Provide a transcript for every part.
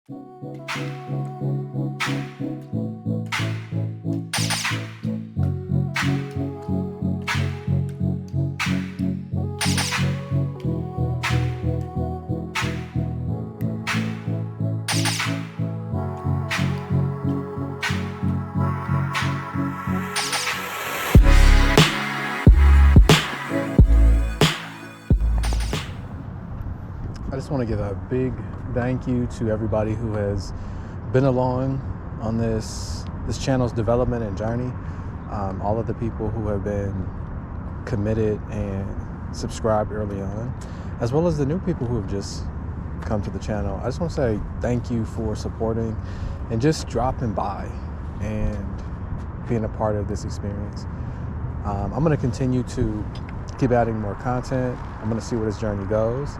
I just want to give a big thank you to everybody who has been along on this channel's development and journey. All of the people who have been committed and subscribed early on, as well as the new people who have just come to the channel. I just want to say thank you for supporting and just dropping by and being a part of this experience. I'm going to continue to keep adding more content. I'm going to see where this journey goes.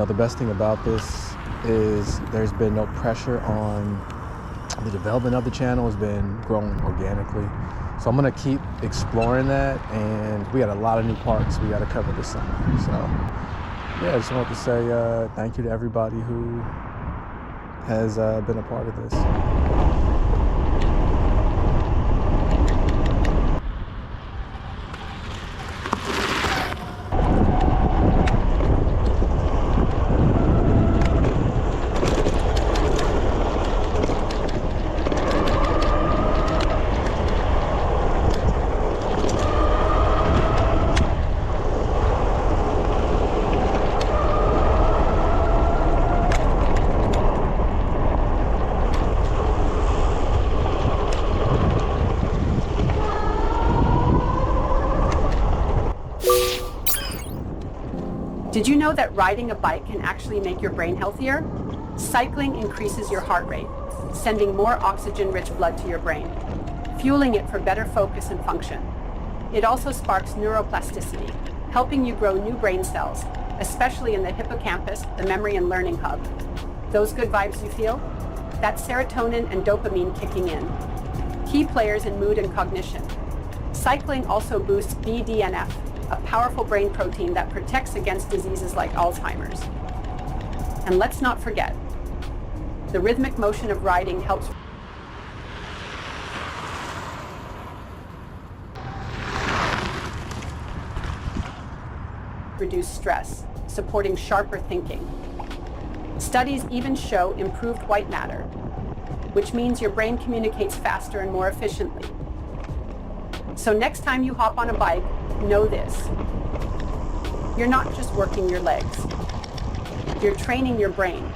The best thing about this is there's been no pressure on the development of the channel. Has been growing organically. So I'm going to keep exploring that, and we got a lot of new parts we got to cover this summer. So yeah, I just wanted to say thank you to everybody who has been a part of this. Did you know that riding a bike can actually make your brain healthier? Cycling increases your heart rate, sending more oxygen-rich blood to your brain, fueling it for better focus and function. It also sparks neuroplasticity, helping you grow new brain cells, especially in the hippocampus, the memory and learning hub. Those good vibes you feel? That's serotonin and dopamine kicking in, key players in mood and cognition. Cycling also boosts BDNF, a powerful brain protein that protects against diseases like Alzheimer's. And let's not forget, the rhythmic motion of riding helps reduce stress, supporting sharper thinking. Studies even show improved white matter, which means your brain communicates faster and more efficiently. So next time you hop on a bike, know this. You're not just working your legs. You're training your brain.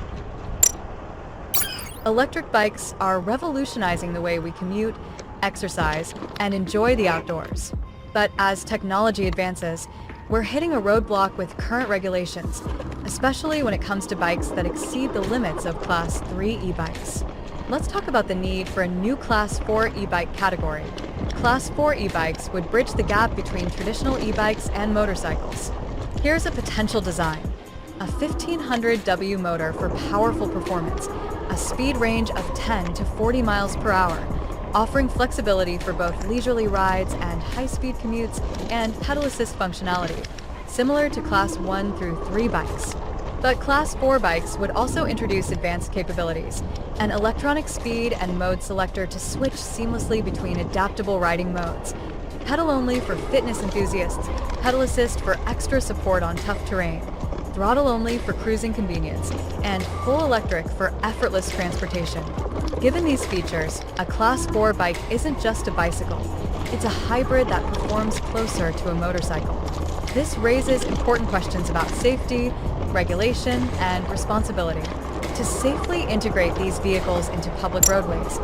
Electric bikes are revolutionizing the way we commute, exercise, and enjoy the outdoors. But as technology advances, we're hitting a roadblock with current regulations, especially when it comes to bikes that exceed the limits of Class 3 e-bikes. Let's talk about the need for a new Class 4 e-bike category. Class 4 e-bikes would bridge the gap between traditional e-bikes and motorcycles. Here's a potential design. A 1500W motor for powerful performance, a speed range of 10 to 40 miles per hour, offering flexibility for both leisurely rides and high-speed commutes and pedal assist functionality, similar to Class 1 through 3 bikes. But Class 4 bikes would also introduce advanced capabilities, an electronic speed and mode selector to switch seamlessly between adaptable riding modes, pedal only for fitness enthusiasts, pedal assist for extra support on tough terrain, throttle only for cruising convenience, and full electric for effortless transportation. Given these features, a Class 4 bike isn't just a bicycle. It's a hybrid that performs closer to a motorcycle. This raises important questions about safety, regulation, and responsibility. To safely integrate these vehicles into public roadways,